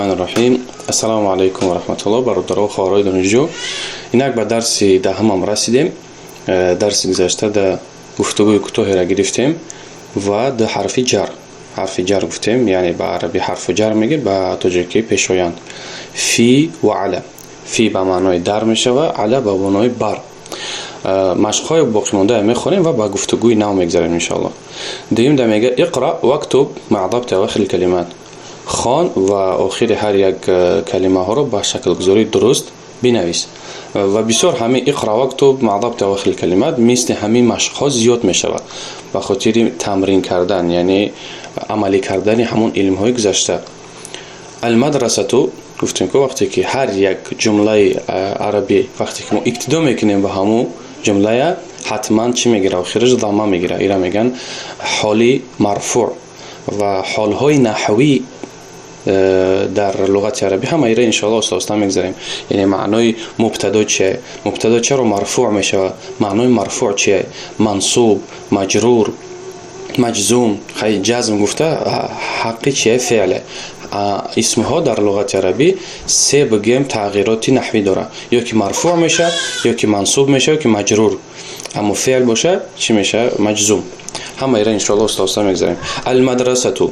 الرحیم. السلام علیکم و رحمت الله. برادران و خواهرای دانشجو، اینک به درس دهم رسیدیم. درس گذشته در گفتگوی کوتاهی را گرفتیم و در حرف جر گفتیم، یعنی به عربی حرف جر میگه، به تاجیکی پیشایند. فی و علی. فی به معنای در میشه و علی به معنای بر. مشق‌های باقی مانده میخونیم و با گفتگوی نو میگذاریم ان شاء الله. دوم در میگه اقرا واکتب مع ضبط اواخر الکلمات. خوان و آخر هر یک کلمه ها رو با شکل گذاری درست بنویس. و بسیار همین اقرا واکتب مع ضبط اواخر الکلمات مثل همین مشق ها زیاد میشه به خاطر تمرین کردن، یعنی عملی کردن همون علم های گذشته. المدرسه تو گفتیم که وقتی که هر یک جمله عربی وقتی که ما ابتدا میکنیم به همون جمله حتما چی میگیره؟ آخرش ضمه میگیره. اینا میگن حالی مرفوع. و حال های نحوی در لغت عربی هم ایره ان شاء الله استاد میگذاریم. یعنی معنای مبتدا چیه؟ مبتدا چرا مرفوع میشه؟ معنای مرفوع چیه؟ منصوب، مجرور، مجزوم. خیلی جزم گفته حقی چیه؟ فعله. اسمها در لغت عربی سه بگیم تغییرات نحوی داره، یا که مرفوع میشه، یا که منصوب میشه، یا که مجرور. اما فعل باشه چی میشه؟ مجزوم. همه ایره ان شاء الله استاد میگذاریم. المدرسه تو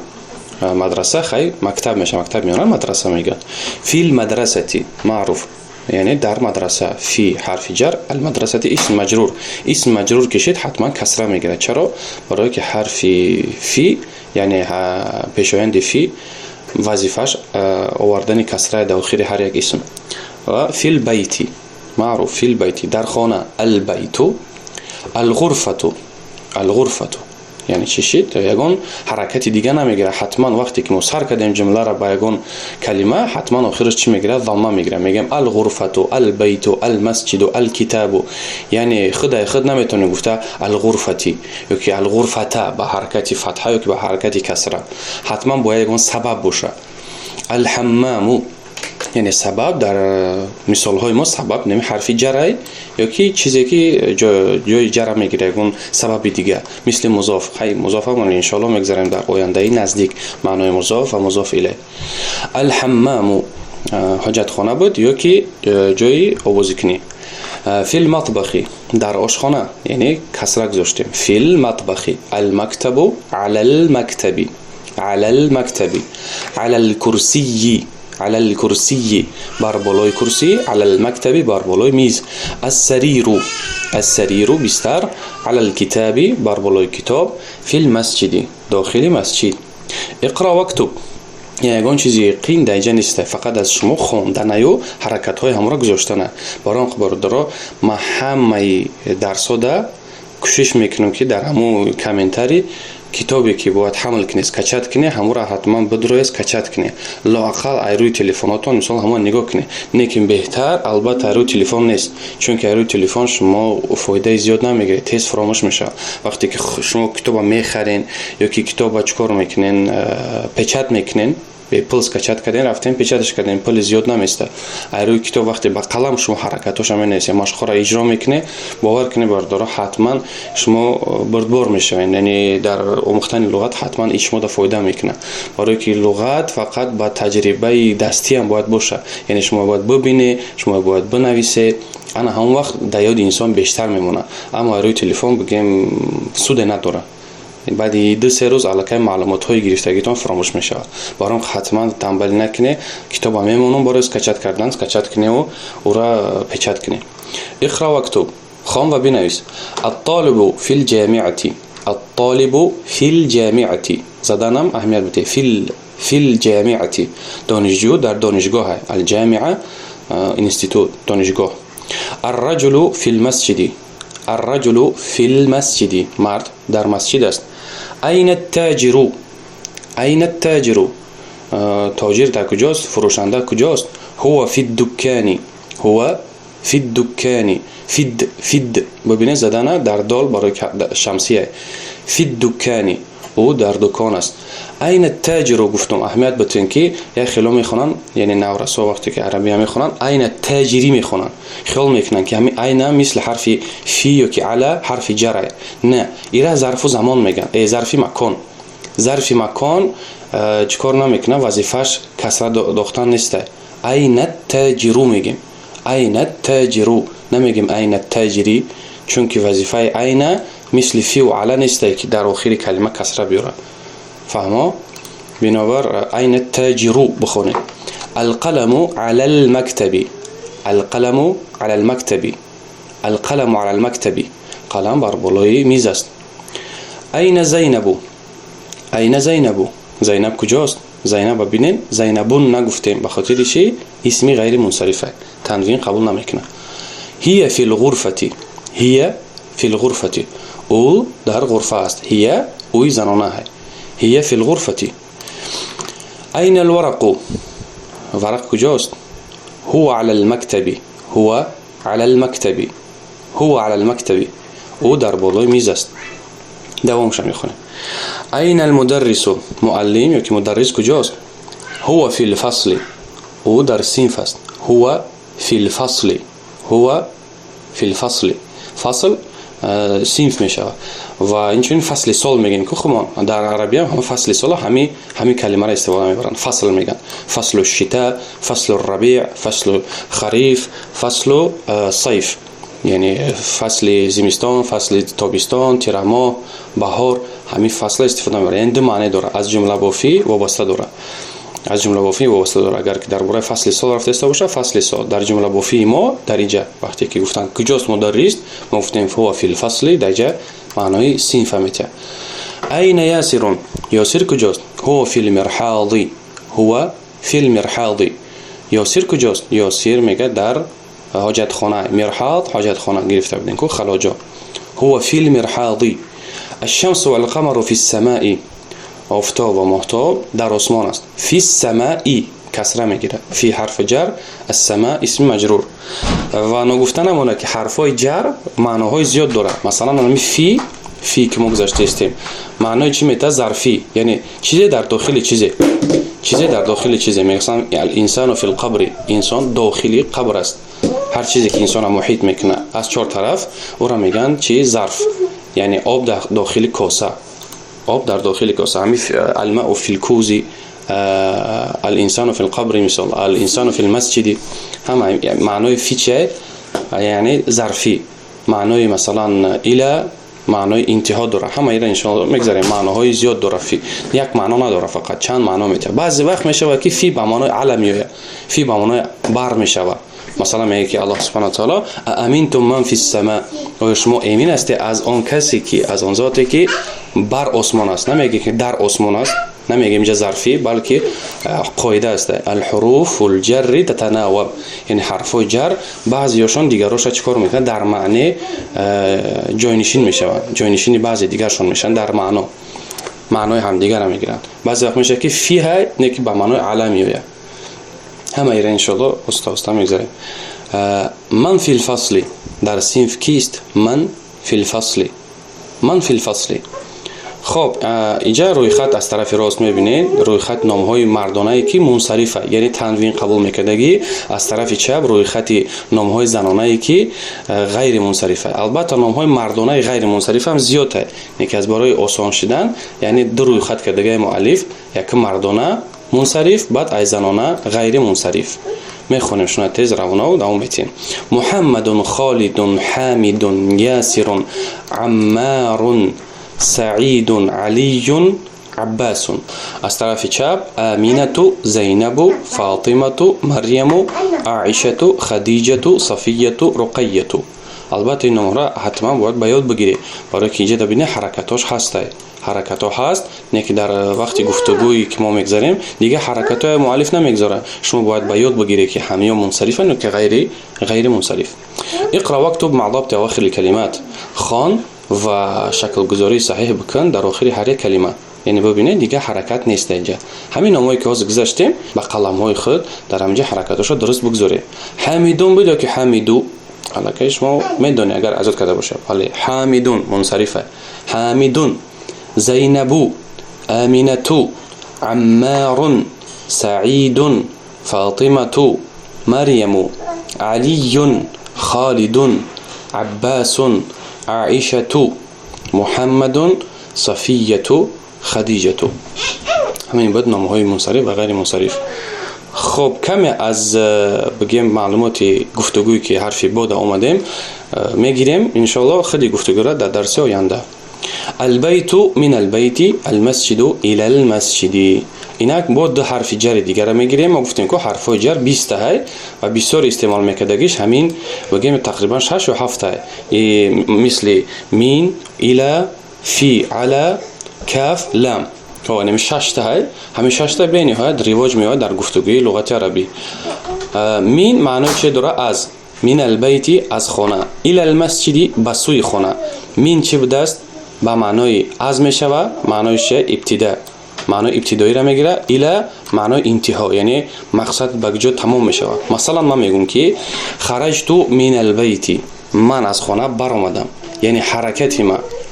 مدرسه خیلی مکتب میشه، مکتب میانه مدرسه میگن. فی المدرسه معروف، یعنی در مدرسه. فی حرف جر، المدرسه اسم مجرور. اسم مجرور کشید حتما کسره میگیره. چرا؟ برای که حرف فی یعنی پیشایند فی وظیفش آوردن کسره در آخر هر یک اسم. و فی البیت معروف، فی البیت در خانه. البیت. الغرفه یعنی چی شید؟ یگان حرکتی دیگه نمیگیره. حتما وقتی که مصحر کردیم جمله را با یگان کلمه حتما آخرش چی میگیره؟ ضمه میگیره. میگم الغرفه، البیت، المسجد، الکتاب. یعنی خود نمیتونه گفته الغرفتی یا که الغرفته به حرکت فتحه یا که به حرکت کسره. حتما باید یگان سبب باشه. الحمام یعنی سبب. در مثال های ما سبب نمی حرفی جره یا کی چیزی که جای جره میگیره، اون سبب دیگه. مثل مضاف. خیلی مضاف هم ان شاء الله میگذاریم در آینده نزدیک معنای مضاف و مضاف الیه. الحمام حاجت خانه بود یا کی جای آوازکنی. فی المطبخ در آشخانه، یعنی کسره گذاشتیم. فی المطبخ. المکتب علی المکتب، علی المکتب. علی الکرسی، على الكرسي بر بالای کرسی. على المكتب بر بالای میز. السرير بستر. على الكتاب بر بالای کتاب. في المسجد داخل مسجد. اقرا واکتب یعنی یگان چیزی یقین در اینجا نیسته، فقط از شما خواندن و حرکت های همراه گذاشتنه. برای برادرها ما همه درس‌ها ده کوشش میکنم که در همون کامنتاری کتابی که باید حمل کنی اسکچت کنی همون را حتما بدروی اسکچت کنی. لااقل روی تلفناتون مثلا همون نگاه کنی. لیکن بهتر البته روی تلفن نیست، چون که روی تلفن شما فایده زیاد نمیگیره، تیز فراموش میشه. وقتی که شما کتاب میخرین یا که کتاب چیکار میکنین؟ پچت میکنین. به پل اسکچت کردین رفتین پیچتش کردین، پل زیاد نمیسته. روی کتاب وقتی با قلم شما حرکتاش هم نیست، مشق را اجرا میکنه، باور کنید برادرها حتما شما بردبار میشوین. یعنی در آموختن لغت حتما شما ده فایده میکنه. برای که لغت فقط با تجربه دستی هم باید باشه، یعنی شما باید ببینی، شما باید بنویسی. انا همون وقت در یاد انسان بیشتر میمونه. اما روی تلفن بگیم سود نداره، بعد 2-3 روز علاقه معلومات های گرفتگیتون فراموش میشه. برام حتما تنبلی نکنه، کتاب میمونم برای اسکچت کردن، اسکچت کنی و او را پیچت کنی. اقرا واکتب خوان و بنویس. الطالب فی الجامعه. الطالب فی الجامعه زدنم اهمیت بده. فی الجامعه دانشجو در دانشگاه. الجامعه انستیتوت دانشگاه. الرجل فی المسجد. الرجل فی المسجد مرد در مسجد است. این التاجر. این التاجر تاجر در کجاست؟ فروشنده کجاست؟ هو فی الدکان. هو فی الدکان. فید ببینید زدنه در دال برای شمسیه. فی الدکان او در دکان است. این التاجر گفتم اهمیت بتون که یا خیلی میخونن، یعنی نورسا وقتی که عربی هم میخونن این التاجری میخونن، خیال میکنن که همین این مثل حرف فی یا که علی حرف جره. نه، ایره ظرف زمان میگن. ای ظرف مکان. ظرف مکان چیکار نمیکنه، وظیفش کسره داختن نیست. این التاجر میگیم، این التاجر، نمیگیم این التاجری، چون که وظیفه این مثل فی و علی نیست که در آخر کلمه کسره بیاره. فهمو؟ بنابر این التاجر بخونید. القلم على المكتب، القلم على المكتب، القلم على المكتب، قلم بر بالای میز است. این زینب، این زینب، زینب کجاست؟ زینب ببینین، زینبون نگفتیم به خاطر چی؟ اسمی غیر منصرفه، تنوین قبول نمیکنه. هی فی الغرفه، هی فی الغرفه، او در غرفه است. هی اوی زنانه ہے. هی فی الغرفه. این الورق، ورق کجاست؟ هو على المكتب، هو على المكتب، هو على المكتب، او در بالای میز است. دوامش میخونه. این المدرس، معلم یا که مدرس کجاست؟ هو فی الفصل، او در صنف است. هو فی الفصل، هو فی الفصل، فصل صنف میشه و اینچنین فصل سال میگن که خب در عربی هم فصل سال همین کلمه را استفاده میبرن. فصل میگن فصل الشتاء، فصل الربیع، فصل خریف، فصل صیف، یعنی فصل زمستان، فصل تابستان، تیر ماه، بهار، همین فصل استفاده میبرن. یعنی دو معنی داره، از جمله با فی وابسته داره، از جمله با فی وابسته داره. اگر که درباره فصل سال رفته است باشه، فصل سال در جمله با فی ما در اینجا وقتی که گفتن کجاست مدرس، ما گفتیم هو فی الفصل، در اینجا معنای صنف میشه. این یاسر، یاسر کجاست؟ هو فی المرحاض، هو فی المرحاض. یاسر کجاست؟ یاسر میگه در حاجت خانه. مرحاض حاجت خانه گرفته بودین که خلاجا. هو فی المرحاض. الشمس والقمر فی السماء، آفتاب و ماهتاب در آسمان است. فی السماء کسره میگیره، فی حرف جر، السماء اسم مجرور. و نگفتن همونه که حرفای جر معناهای زیاد داره. مثلا نمی فی که ما گذاشته استیم معنای چی میته؟ ظرفی، یعنی چیزی در داخل چیزی، چیزی در داخل چیزی. مثلا الانسان فی القبر، انسان داخلی قبر است. هر چیزی که انسان محیط میکنه از چهار طرف او را میگن چی؟ ظرف. یعنی آب در داخل کاسه، آب در داخل کاسه. همین الماء فی الكوز، الانسان فی القبر، مثلا الانسان فی المسجد. هم معنای فی چه؟ یعنی ظرفی. معنای مثلا الی معنای انتها داره. همه اینا ان شاء الله میگذاریم. معناهای زیاد داره فی، یک معنا نداره، فقط چند معنا میته. بعضی وقت میشه که فی به معنای علم میاد، فی به معنای بر میشه. مثلا میگه که الله سبحانه و تعالی امنتم من فی السماء، و شما امین هستی از آن کسی که، از آن ذاتی که بر آسمان است. نمیگه که در آسمان است، نمیگه اینجا ظرفی، بلکه قاعده است الحروف الجر تتناوب، یعنی حرفای جر بعضیاشون دیگراش چیکار میکنن؟ در معنی جاینشین میشن، جاینشین بعضی دیگرشون میشن، در معنای همدیگر هم میگیرن. بعضی وقت میشه که فی های نیکی به معنای علم میاد. همه ایره انشاءالله استا میگذاریم. من فی الفصل، در صنف کیست؟ من فی الفصل، من فی الفصل. خب اینجا روی خط از طرف راست میبینید، روی خط نامهای مردانه که منصرفه، یعنی تنوین قبول میکردگی. از طرف چپ روی خط نامهای زنانه که غیر منصرفه. البته نامهای مردانه غیر منصرفه هم زیاده، یکی از برای آسان شدن، یعنی دو روی خط کردگی مؤلف، یک مردانه منصرف، بعد ای زنانه غیر منصرف. میخونیم شما تیز روانه و دوام میتیم. محمد خالد حامد یاسر عمار سعید علی عباس. از طرف چپ آمینه، زینب، فاطمه، مریم، عایشه، خدیجه، صفیه، رقیه. البته این نمره حتما باید به یاد بگیری، برای که اینجا ببینید حرکتاش هسته، حرکت ها هست، نه که در وقتی گفتگویی که ما میگذاریم دیگه حرکت های مؤلف نمیگذاره. شما باید به یاد بگیری که همه منصرفن و که غیر منصرف. اقرا واکتب مع ضبط اواخر الكلمات، خوان و شکل گذاری صحیح بکن در آخر هر کلمه. یعنی ببینید دیگه حرکت نیست اینجا. همین نامه‌ای که از گذاشتیم با قلم های خود در همینجا حرکتاشو درست بگذاری. حمیدون بده که حمیدو، حالا که شما میدونی اگر ازت کرده باشه، ولی حمیدون منصرفه. حمیدون، زینب، آمینه، عمار، سعید، فاطمه، مریم، علی، خالد، عباس، عائشه، محمد، صفیه، خدیجه. همین بود نامه‌های منصرف و غیر منصرف. خب کمی از بگیم معلومات گفتگویی که حرفی بود آمدیم میگیریم ان شاء الله خیلی گفتگو را در درس آینده. البیت من البیت، المسجد الى المسجد. اینک با دو حرف جر دیگر را میگیریم. ما گفتیم که حرفای جر 20 های و بسیار استعمال میکردگیش همین بگیم تقریبا 6 و 7 های، مثل مین، الى، فی، علی، کاف، لام. یعنی 6 تا های، همین 6 تا به نهایت رواج میاد در گفتگوی لغت عربی. مین معنی چه داره؟ از. من البیت از خانه، الى المسجد بسوی خانه. مین چه بوده است؟ با معنای از میشه و معنایش ابتدا، معنای ابتدایی را میگیره. الى معنای انتها، یعنی مقصد به جا تمام میشه. مثلا من میگم که خرجت من البیت، من از خانه برآمدم، یعنی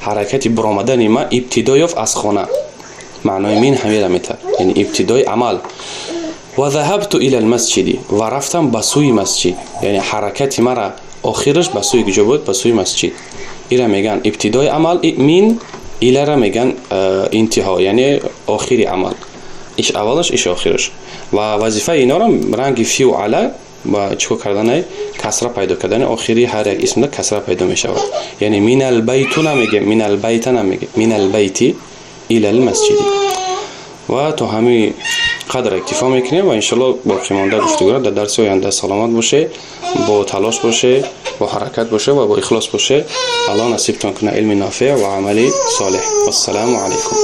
حرکت برآمدن ما ابتدای از خانه. معنای من همین میشه، یعنی ابتدای عمل. و ذهبت الى المسجد، و رفتم به سوی مسجد، یعنی حرکت مرا آخرش به سوی کجا بود؟ به سوی مسجد. اینا میگن ابتدای عمل. من ایلا را میگن انتها، یعنی آخری عمل. ایش اولش ایش آخرش. و وظیفه اینا را رنگ فی و علی با چیکار کردن؟ کسره پیدا کردن. آخری هر یک اسم کسره پیدا میشه. یعنی من البیت نمیگه، من البیت نمیگه، من البیت الى المسجد. و تو همین قدر اکتفا میکنیم و انشالله باقی مانده گفتگو را در درس آینده سلامت باشه، با تلاش باشه، با حرکت باشه و با اخلاص باشه. الله نصیبتون کنه علم نافع و عملی صالح. والسلام علیکم.